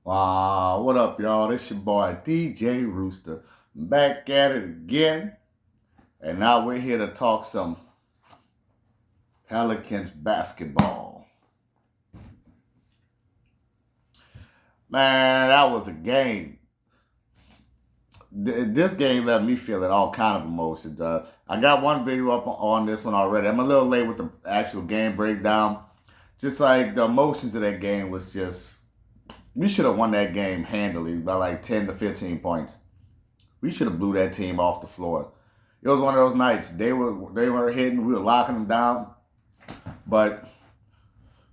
What up, y'all? This your boy DJ Rooster. Back at it again. And now we're here to talk some Pelicans basketball. Man, that was a game. This game left me feeling all kind of emotions. I got one video up on this one already. I'm a little late with the actual game breakdown. Just like the emotions of that game was just, we should have won that game handily by like 10 to 15 points. We should have blew that team off the floor. It was one of those nights. They were hitting. We were locking them down, but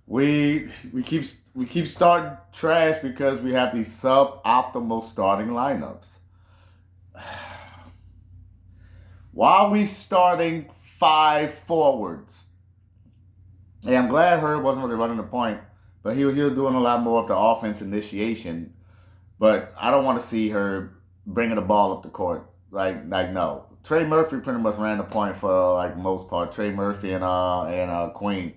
we keep starting trash because we have these suboptimal starting lineups. Why are we starting five forwards? Hey, I'm glad Herb wasn't really running the point, but he was doing a lot more of the offense initiation. But I don't want to see her bringing the ball up the court. Like no. Trey Murphy pretty much ran the point for like most part. Trey Murphy and Queen,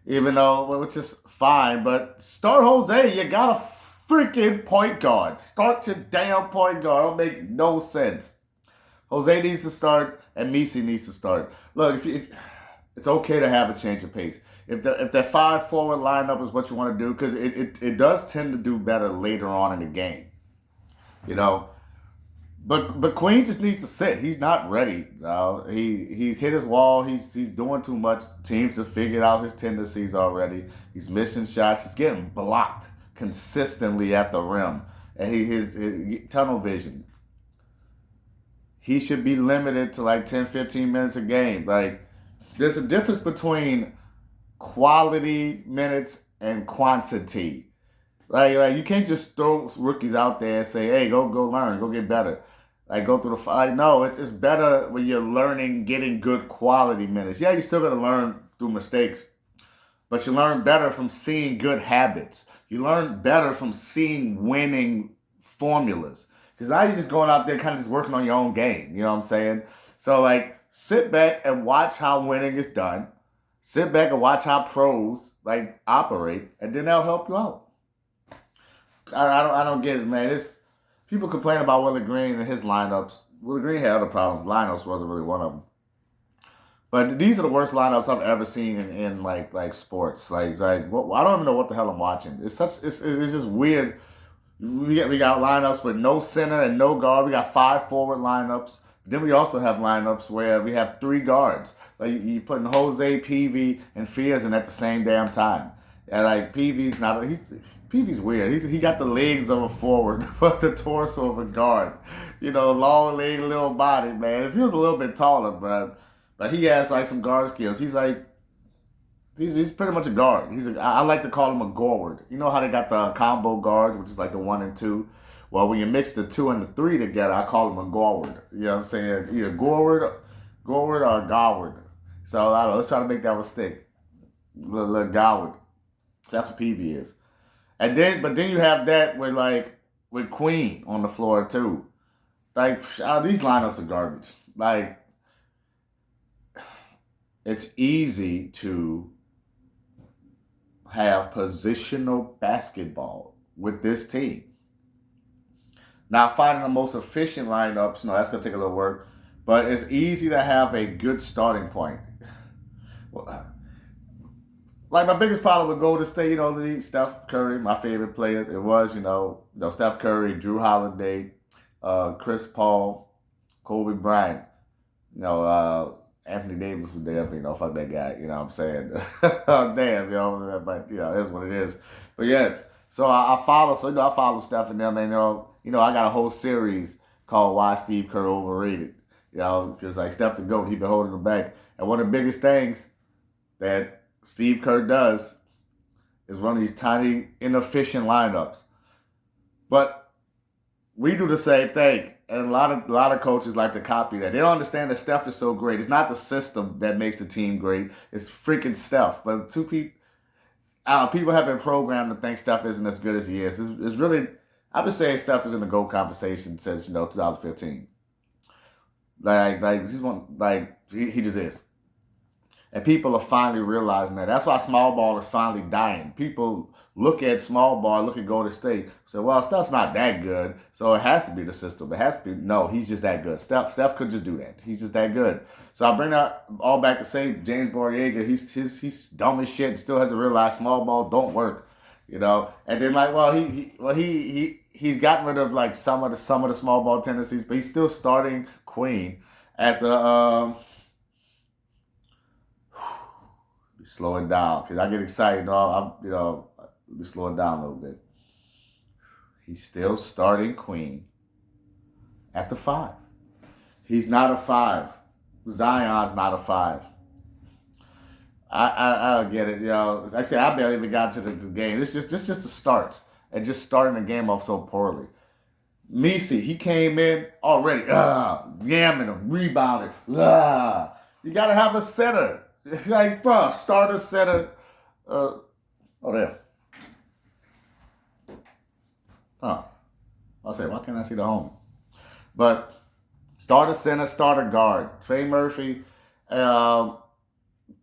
even though which is fine. But start Jose. You got a freaking point guard. Start your damn point guard. It'll make no sense. Jose needs to start, and Missi needs to start. Look, if it's okay to have a change of pace. If that five forward lineup is what you want to do, because it does tend to do better later on in the game, you know. But Queen just needs to sit. He's not ready. He's hit his wall. He's doing too much. Teams have figured out his tendencies already. He's missing shots. He's getting blocked consistently at the rim, and his tunnel vision. He should be limited to like 10, 15 minutes a game. Like there's a difference between quality minutes and quantity. Like you can't just throw rookies out there and say, "Hey, go learn, go get better." Like go through the fight. No, it's better when you're learning, getting good quality minutes. Yeah, you still gotta learn through mistakes, but you learn better from seeing good habits. You learn better from seeing winning formulas. Because now you're just going out there kind of just working on your own game. You know what I'm saying? So like sit back and watch how winning is done. Sit back and watch how pros like operate, and then they'll help you out. I don't get it, man. It's people complain about Willie Green and his lineups. Willie Green had other problems. Lineups wasn't really one of them. But these are the worst lineups I've ever seen in like sports. I don't even know what the hell I'm watching. It's just weird. We got lineups with no center and no guard. We got five forward lineups. Then we also have lineups where we have three guards. Like you putting Jose, PV, and Fears in at the same damn time. And like PV's weird. He got the legs of a forward, but the torso of a guard. You know, long leg, little body, man. If he was a little bit taller, but he has like some guard skills. He's pretty much a guard. I like to call him a guard. You know how they got the combo guards, which is like the one and two. Well, when you mix the two and the three together, I call him a guard. You know what I'm saying? Either guard or goward. So I don't know. Let's try to make that one stick. Little goward. That's what PV is. But then you have that with Queen on the floor too. Like these lineups are garbage. Like it's easy to have positional basketball with this team. Now, finding the most efficient lineups, no, that's going to take a little work, but it's easy to have a good starting point. Like my biggest problem with Golden State, Steph Curry, my favorite player. It was, Steph Curry, Drew Holiday, Chris Paul, Kobe Bryant. Anthony Davis was there, but fuck that guy. You know what I'm saying? Damn, but that's what it is. But yeah, so I follow. So I follow Steph and them, and I got a whole series called "Why Steve Kerr Overrated." Because like Steph the GOAT, he been holding him back, and one of the biggest things that Steve Kerr does is run these tiny, inefficient lineups. But we do the same thing. And a lot of coaches like to copy that. They don't understand that Steph is so great. It's not the system that makes the team great. It's freaking Steph. But people have been programmed to think Steph isn't as good as he is. It's really, I've been saying Steph is in the GOAT conversation since 2015. He just is. And people are finally realizing that. That's why small ball is finally dying. People look at small ball, look at Golden State, say, well, Steph's not that good, so it has to be the system. It has to be. No, he's just that good. Steph could just do that. He's just that good. So I bring that all back to say James Borrega, he's dumb as shit and still hasn't realized small ball don't work. And then like, well, he's gotten rid of like some of the small ball tendencies, but he's still starting Queen at the slow it down because I get excited. Let me slow it down a little bit. He's still starting Queen at the 5. He's not a 5. Zion's not a 5. I don't get it. Like I said, I barely even got to the game. It's just the starts and just starting the game off so poorly. Missi, he came in already, yamming him, rebounding. You gotta have a center. Like, bro, start a center. There. I'll say, why can't I see the home? But start a center, start a guard. Trey Murphy,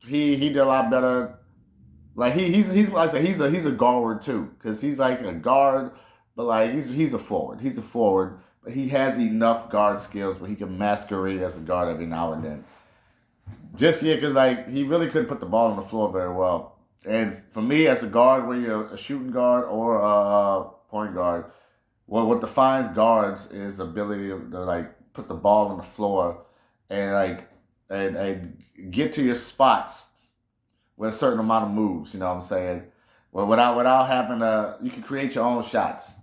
he did a lot better. Like he's like I said, he's a guard too, because he's like a guard, but like he's a forward. He's a forward, but he has enough guard skills where he can masquerade as a guard every now and then. Just because like he really couldn't put the ball on the floor very well. And for me, as a guard, whether you're a shooting guard or a point guard, what defines guards is the ability to like put the ball on the floor and like and get to your spots with a certain amount of moves. You know what I'm saying? Well, without having you can create your own shots.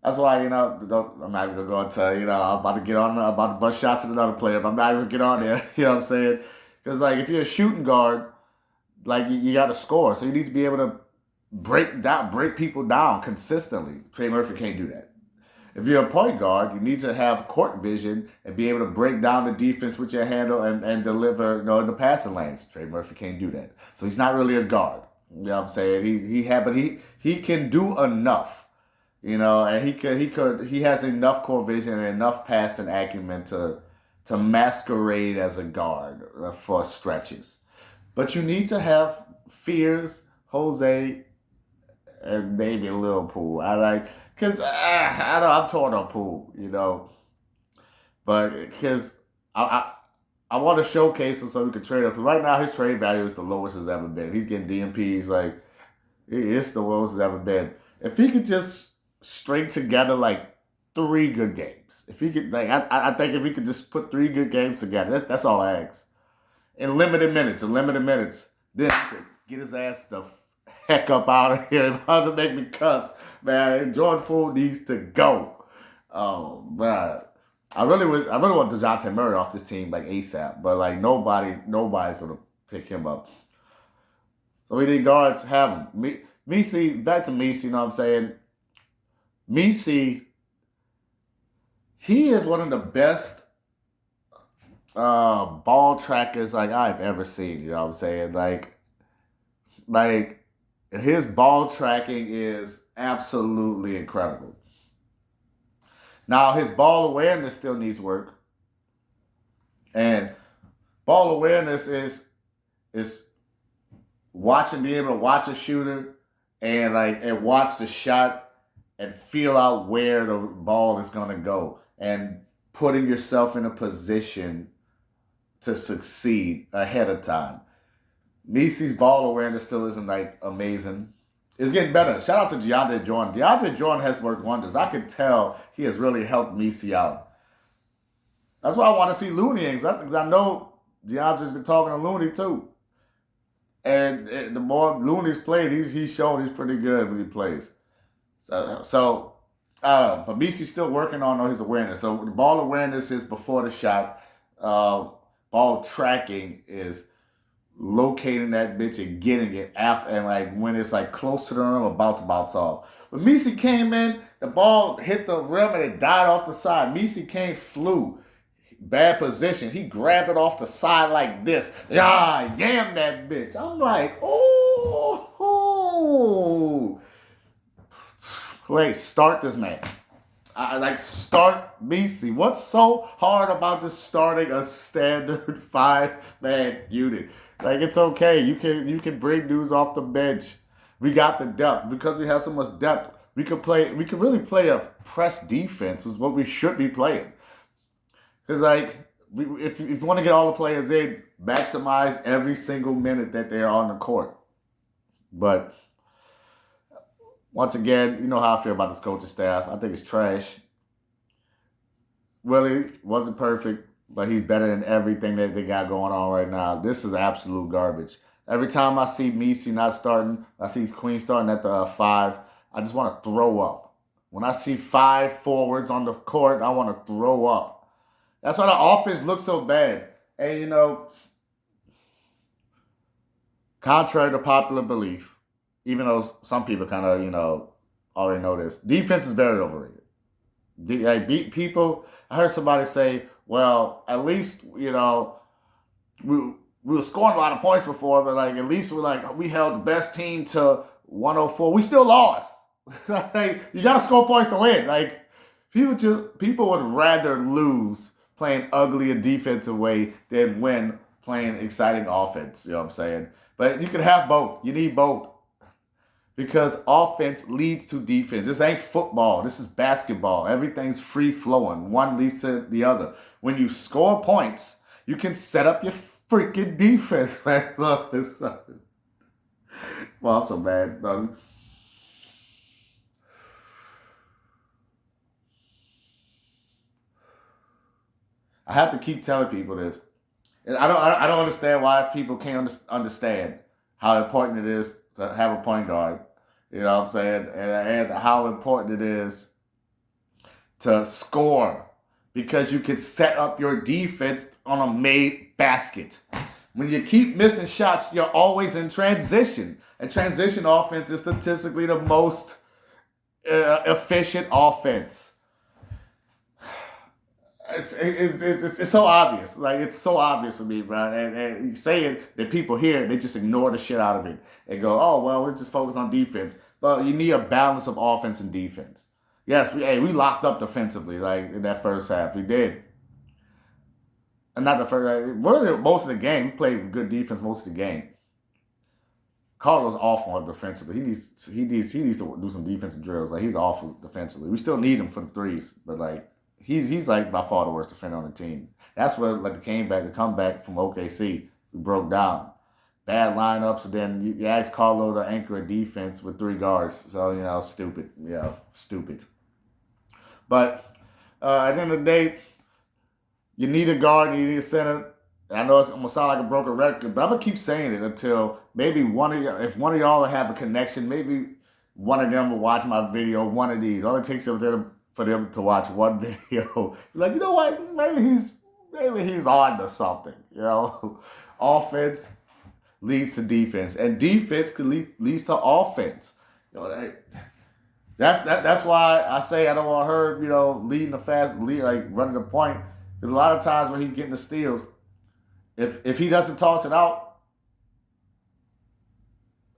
That's why, I'm not even going to go into, I'm about to get on, I'm about to bust shots at another player, but I'm not even going to get on there, you know what I'm saying? Because, like, if you're a shooting guard, like, you got to score. So you need to be able to break people down consistently. Trey Murphy can't do that. If you're a point guard, you need to have court vision and be able to break down the defense with your handle and deliver, in the passing lanes. Trey Murphy can't do that. So he's not really a guard. You know what I'm saying? He can do enough. And he has enough core vision and enough passing acumen to masquerade as a guard for stretches. But you need to have Fears, Jose, and maybe a little Poole. Because I'm torn on Poole, but because I want to showcase him so we can trade him. Because right now his trade value is the lowest it's ever been. He's getting DMPs like it's the lowest it's ever been. If he could just string together like 3 good games. If he could, like, I think if he could just put 3 good games together, that's all I ask. In limited minutes, then he could get his ass the heck up out of here. About to make me cuss, man. Jordan Poole needs to go. Oh man, I really want DeJounte Murray off this team like ASAP, but like nobody's gonna pick him up. So we need guards. Have him. Missi, back to Missi. You know what I'm saying? Missi, he is one of the best ball trackers like I've ever seen. You know what I'm saying? Like his ball tracking is absolutely incredible. Now his ball awareness still needs work, and ball awareness is being able to watch a shooter and watch the shot. And feel out where the ball is going to go. And putting yourself in a position to succeed ahead of time. Missi's ball awareness still isn't like amazing. It's getting better. Shout out to DeAndre Jordan. DeAndre Jordan has worked wonders. I can tell he has really helped Missi out. That's why I want to see Looney in. Because I know DeAndre's been talking to Looney too. And the more Looney's played, he's shown he's pretty good when he plays. So but Missi's still working on his awareness. So the ball awareness is before the shot. Ball tracking is locating that bitch and getting it after, and like when it's like close to the rim, about to bounce off. When Missi came in, the ball hit the rim and it died off the side. Missi flew. Bad position. He grabbed it off the side like this. Yam that bitch. I'm like, oh. Please start this man. I like start Missi. What's so hard about just starting a standard 5-man unit? Like it's okay. You can bring dudes off the bench. We got the depth because we have so much depth. We could play. We could really play a press defense. Is what we should be playing. Because if you want to get all the players in, maximize every single minute that they're on the court. But once again, you know how I feel about this coaching staff. I think it's trash. Willie wasn't perfect, but he's better than everything that they got going on right now. This is absolute garbage. Every time I see Missi not starting, I see Queen starting at the 5, I just want to throw up. When I see 5 forwards on the court, I want to throw up. That's why the offense looks so bad. And, contrary to popular belief, even though some people kind of, already know this, defense is very overrated. People, I heard somebody say, well, at least, we were scoring a lot of points before, but at least we held the best team to 104. We still lost. You got to score points to win. People would rather lose playing ugly and defensive way than win playing exciting offense. You know what I'm saying? But you can have both. You need both. Because offense leads to defense. This ain't football. This is basketball. Everything's free flowing. One leads to the other. When you score points, you can set up your freaking defense, man. Well, I'm so bad. I have to keep telling people this. And I don't understand why people can't understand how important it is to have a point guard. You know what I'm saying? And how important it is to score because you can set up your defense on a made basket. When you keep missing shots, you're always in transition. And transition offense is statistically the most efficient offense. It's so obvious. It's so obvious to me, bro. And you say it, that people hear it, they just ignore the shit out of it and go, oh, well, we're just focused on defense. But you need a balance of offense and defense. Yes, we locked up defensively, in that first half. We did. And not the first half. Really, most of the game, we played good defense most of the game. Carlo's awful defensively. He needs to do some defensive drills. He's awful defensively. We still need him for the threes, but He's by far the worst defender on the team. That's where the comeback from OKC, we broke down. Bad lineups, and then you ask Carlo to anchor a defense with 3 guards. So, stupid. Yeah, stupid. But at the end of the day, you need a guard, you need a center. And I know I'm going to sound like a broken record, but I'm going to keep saying it until maybe if one of y'all have a connection, maybe one of them will watch my video, one of these. All it takes is for them to watch one video. You know what? Maybe he's on to something. Offense leads to defense, and defense leads to offense. That's why I say I don't want her, leading the fast, running the point. Because a lot of times when he's getting the steals, if he doesn't toss it out,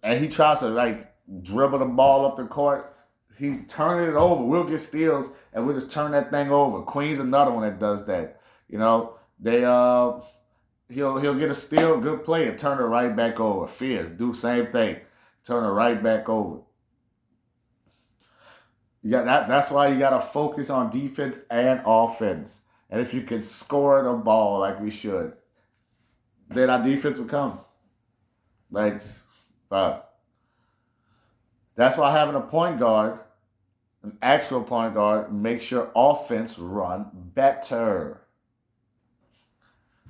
and he tries to dribble the ball up the court, he's turning it over. We'll get steals, and we'll just turn that thing over. Queen's another one that does that. He'll get a steal, good play, and turn it right back over. Fierce, do the same thing, turn it right back over. That's why you got to focus on defense and offense. And if you can score the ball like we should, then our defense will come. That's why having a point guard, an actual point guard, makes your offense run better.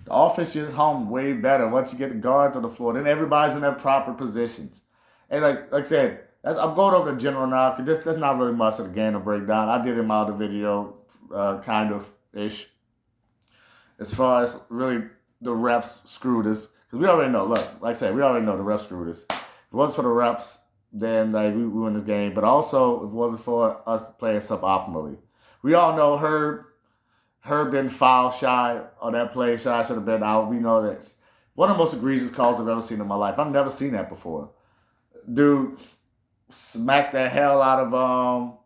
The offense is home way better once you get the guards on the floor. Then everybody's in their proper positions. And like I said, I'm going over the general now because that's not really much of the game to break down. I did in my other video, kind of ish. As far as really the refs screwed us, because we already know. Look, like I said, we already know the refs screwed us. If it wasn't for the refs, then we win this game. But also, if it wasn't for us playing suboptimally, we all know Herb been foul shy on that play. Shy should have been out. We know that. One of the most egregious calls I've ever seen in my life. I've never seen that before. Dude smacked the hell out of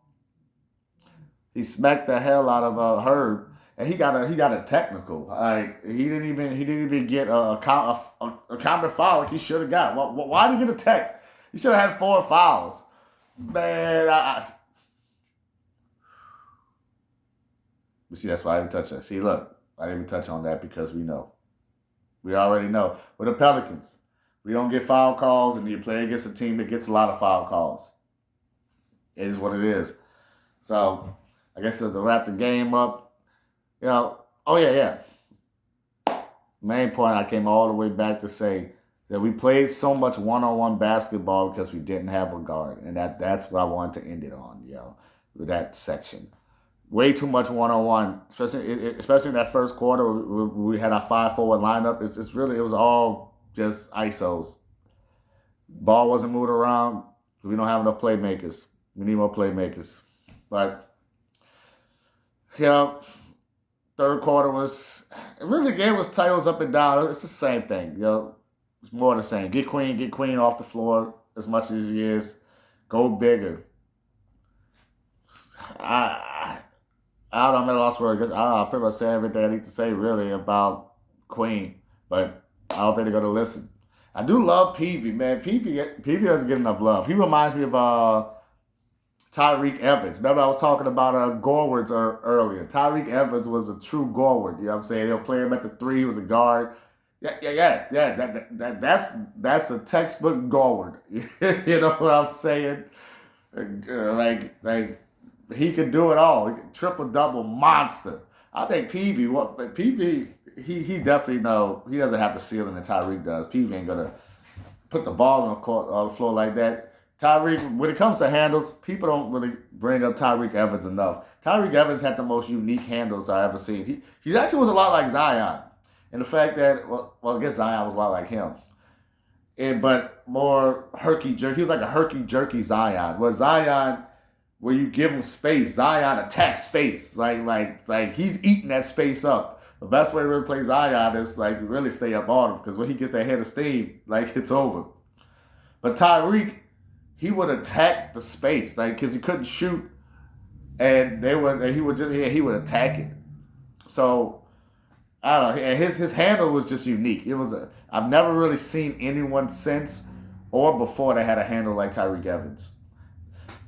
He smacked the hell out of Herb, and he got a technical. Like he didn't even get a counter foul like he should have got. Why did he get a tech? He should have had 4 fouls. Man, see, that's why I didn't touch that. See, look, I didn't even touch on that because we know. We already know. With the Pelicans, we don't get foul calls, and you play against a team that gets a lot of foul calls. It is what it is. So, I guess to wrap the game up, oh yeah. Main point, I came all the way back to say that we played so much one-on-one basketball because we didn't have a guard, and that's what I wanted to end it on, with that section. Way too much one-on-one, especially in that first quarter. We had our 5 forward lineup. It was all just ISOs. Ball wasn't moving around. We don't have enough playmakers. We need more playmakers. But third quarter the game was tight. It was up and down. It's the same thing. It's more the same. Get Queen off the floor as much as he is. Go bigger. I don't know lost word. I pretty much say everything I need to say really about Queen, but I don't think they're gonna listen. I do love Peavy, man. Peavy doesn't get enough love. He reminds me of Tyreke Evans. Remember I was talking about Gorwards earlier. Tyreke Evans was a true Gorward. You know what I'm saying? They'll play him at the 3. He was a guard. Yeah. That's a textbook Gorward. You know what I'm saying? Like he can do it all. He can triple-double monster. I think Peavy, he definitely he doesn't have the ceiling that Tyreke does. Peavy ain't gonna put the ball on the floor like that. Tyreke, when it comes to handles, people don't really bring up Tyreke Evans enough. Tyreke Evans had the most unique handles I ever seen. He actually was a lot like Zion, in the fact that I guess Zion was a lot like him, but more herky-jerky. He was like a herky-jerky Zion. Where you give him space, Zion attacks space. Like he's eating that space up. The best way to really play Zion is really stay up on him, because when he gets that head of steam, it's over. But Tyreke, he would attack the space, because he couldn't shoot, and he would attack it. So I don't know. And his handle was just unique. I've never really seen anyone since or before that had a handle like Tyreke Evans.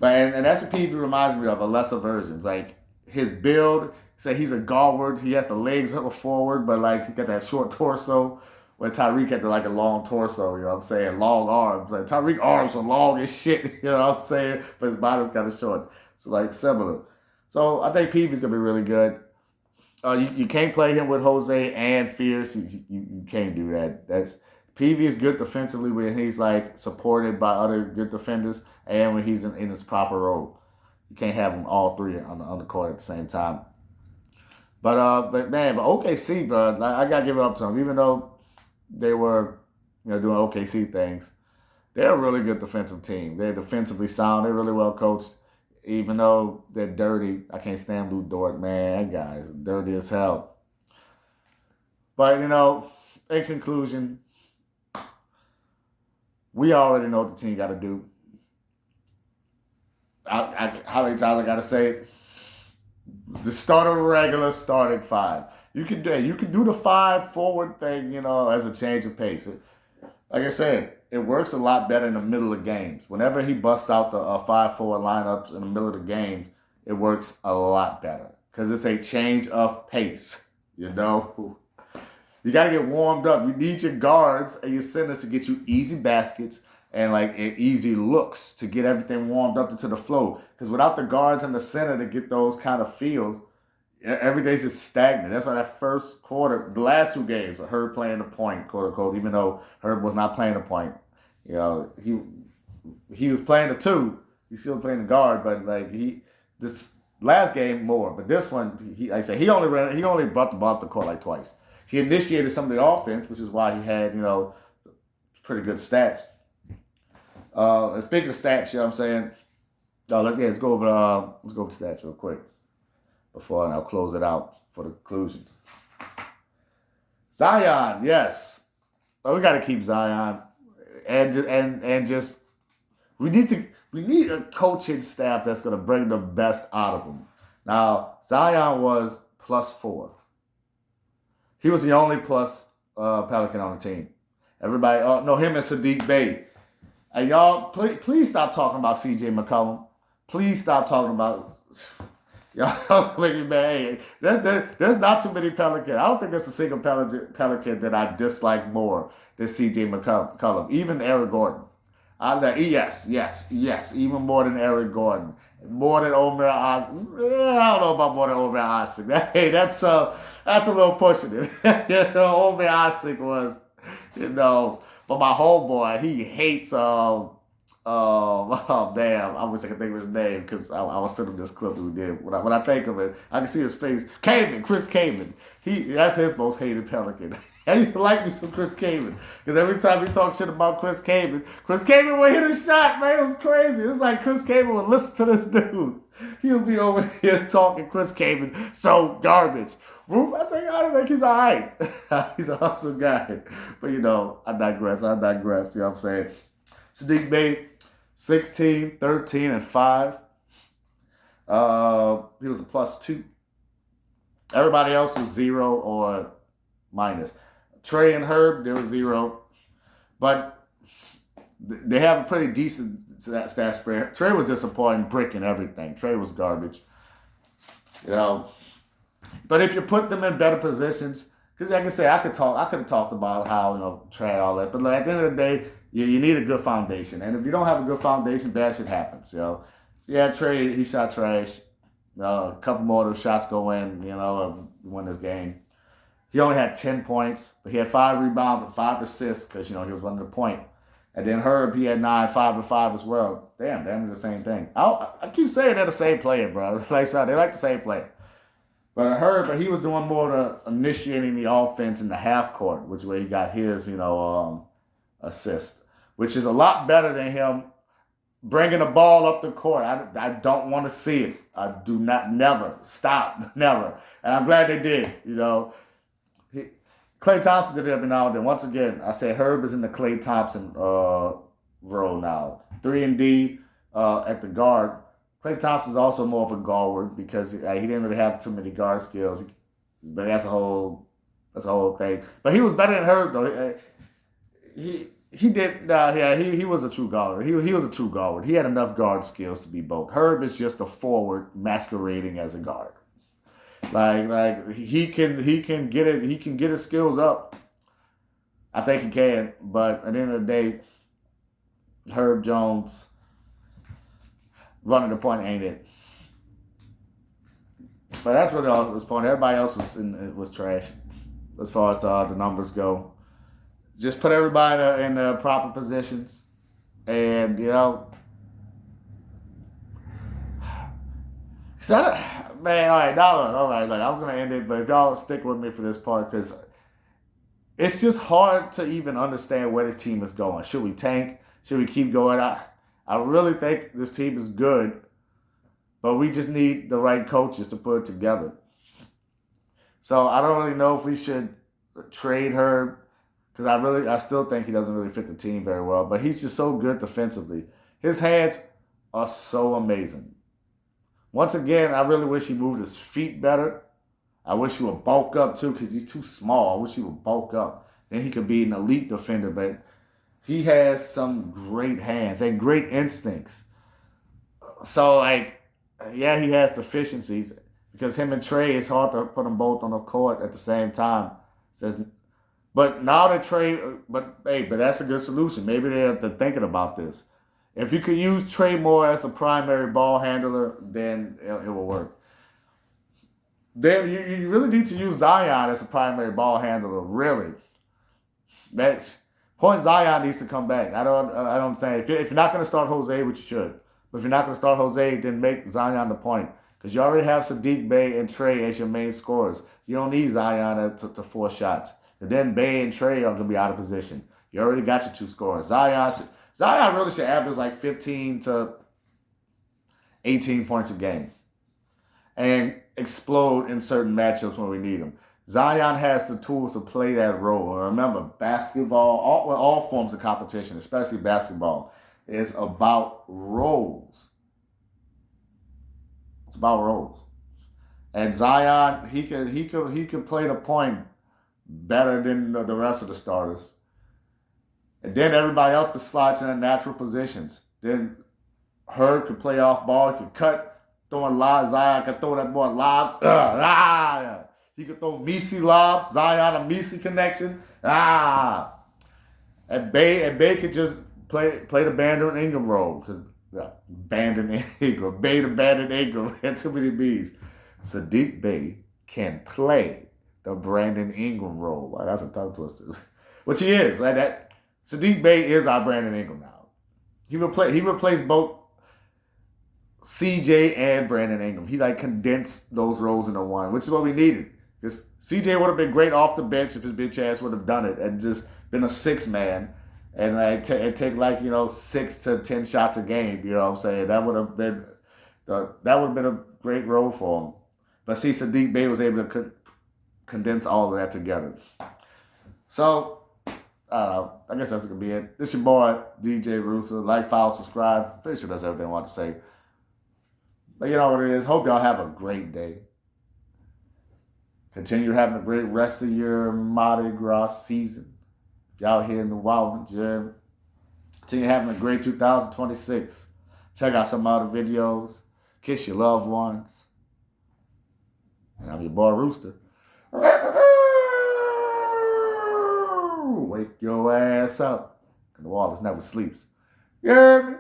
And that's what Peavy reminds me of, a lesser version. Like his build, say he's a guardward. He has the legs up forward, but he got that short torso. Where Tyreke had a long torso, you know what I'm saying? Long arms. Like Tyreke's arms are long as shit, you know what I'm saying? But his body's kind of short. So similar. So I think Peavy's gonna be really good. You can't play him with Jose and Fierce. You can't do that. Peavy is good defensively when he's supported by other good defenders, and when he's in his proper role. You can't have them all three on the court at the same time. But OKC, bro, I gotta give it up to them. Even though they were, doing OKC things, they're a really good defensive team. They're defensively sound. They're really well coached. Even though they're dirty, I can't stand Lou Dort, man. That guy's dirty as hell. But in conclusion, we already know what the team got to do. How many times I got to say it? The start of a regular starting 5. You can do the 5 forward thing, as a change of pace. Like I said, it works a lot better in the middle of games. Whenever he busts out the 5 forward lineups in the middle of the game, it works a lot better because it's a change of pace. You got to get warmed up. You need your guards and your centers to get you easy baskets and easy looks to get everything warmed up into the flow. Because without the guards and the center to get those kind of feels, every day's just stagnant. That's why that first quarter, the last 2 games, with Herb playing the point, quote unquote, even though Herb was not playing the point. He was playing the 2. He's still playing the guard, but this last game more. But this one, he only brought the ball up the court twice. He initiated some of the offense, which is why he had, pretty good stats. And speaking of stats, you know what I'm saying? Let's go over the stats real quick before I'll close it out for the conclusion. Zion, yes. We got to keep Zion, and just we need a coaching staff that's going to bring the best out of him. Now, Zion was +4. He was the only plus Pelican on the team. Everybody, no, him and Sadiq Bey. And y'all, please stop talking about C.J. McCollum. Please stop talking about. Y'all make me mad. Hey, there's not too many Pelicans. I don't think there's a single Pelican that I dislike more than C.J. McCollum. Even Eric Gordon. Yes. Even more than Eric Gordon. More than Omer Oz. I don't know about more than Omer Osik. Hey, that's a little pushing it. Omer Osik was, but my homeboy, he hates oh damn! I wish I could think of his name because I was sending him this clip that we did. When I think of it, I can see his face. Chris Kaman. That's his most hated Pelican. I used to like me some Chris Kaman because every time he talked shit about Chris Kaman would hit a shot. Man, it was crazy. It was like Chris Kaman would listen to this dude. He'll be over here talking Chris Kaman so garbage. Roof, I think he's all right. He's an awesome guy. But I digress. You know what I'm saying? Sadiq Bey, 16, 13, and 5. He was a +2. Everybody else was 0 or minus. Trey and Herb, they were 0. But they have a pretty decent stat spread. Trey was disappointing, bricking everything. Trey was garbage. But if you put them in better positions, because like I say, I could have talked about how, Trey, all that. But at the end of the day, you need a good foundation. And if you don't have a good foundation, bad shit happens, Yeah, Trey, he shot trash. A couple more of those shots go in, win this game. He only had 10 points, but he had 5 rebounds and 5 assists because, he was running the point. And then Herb, he had 9, 5, and 5 as well. Damn, the same thing. I keep saying they're the same player, bro. They like the same player. But Herb, he was doing more to initiating the offense in the half court, which is where he got his, assist, which is a lot better than him bringing the ball up the court. I don't want to see it. I do not, never, stop, never. And I'm glad they did, Klay Thompson did it every now and then. Once again, I say Herb is in the Klay Thompson role now. 3 and D at the guard. Klay Thompson's also more of a guard because he didn't really have too many guard skills. But that's a whole thing. But he was better than Herb though. He was a true guard. He was a true guard. He had enough guard skills to be both. Herb is just a forward masquerading as a guard. Like he can get it. He can get his skills up. I think he can. But at the end of the day, Herb Jones running the point ain't it. But that's really all it was point. Everybody else was trash as far as the numbers go. Just put everybody in the proper positions, and man, all right. Like I was gonna end it, but if y'all stick with me for this part, because it's just hard to even understand where this team is going. Should we tank? Should we keep going? I really think this team is good, but we just need the right coaches to put it together. So I don't really know if we should trade her, because I still think he doesn't really fit the team very well. But he's just so good defensively. His hands are so amazing. Once again, I really wish he moved his feet better. I wish he would bulk up too, because he's too small. I wish he would bulk up. Then he could be an elite defender, but he has some great hands and great instincts. So, he has deficiencies because him and Trey, it's hard to put them both on the court at the same time. But now that Trey, but that's a good solution. Maybe they're thinking about this. If you could use Trey more as a primary ball handler, then it will work. Then you really need to use Zion as a primary ball handler, really. Point Zion needs to come back. I don't understand. If you're not going to start Jose, which you should, but if you're not going to start Jose, then make Zion the point. Because you already have Sadiq Bey and Trey as your main scorers. You don't need Zion to force shots. And then Bey and Trey are going to be out of position. You already got your 2 scorers. Zion really should average 15 to 18 points a game. And explode in certain matchups when we need him. Zion has the tools to play that role. And remember, basketball, all forms of competition, especially basketball, is about roles. It's about roles. And Zion, he can play the point better than the rest of the starters. And then everybody else could slide to their natural positions. Then Herb could play off ball, he could cut, throwing lobs. Zion could throw that boy lobs. He could throw Missi lobs. Zion a Missi connection. And Bay could just play the Brandon Ingram role. Because Brandon Ingram. Bay the Brandon Ingram. Had too many B's. Sadiq Bey can play the Brandon Ingram role. Wow, that's a tongue twister. Which he is. Like that. Sadiq Bey is our Brandon Ingram now. He replaced both CJ and Brandon Ingram. He like condensed those roles into one, which is what we needed. Because CJ would have been great off the bench if his bitch ass would have done it and just been a six man and like take like 6 to 10 shots a game. You know what I'm saying? That would have been a great role for him. But see, Sadiq Bey was able to condense all of that together. So I guess that's gonna be it. This your boy DJ Rooster. Like, follow, subscribe. Pretty sure that's everything I want to say. But you know what it is. Hope y'all have a great day. Continue having a great rest of your Mardi Gras season. If y'all here in the wild, Jim, continue having a great 2026. Check out some other videos. Kiss your loved ones. And I'm your boy Rooster. Wake your ass up. The Wallace never sleeps. You heard me?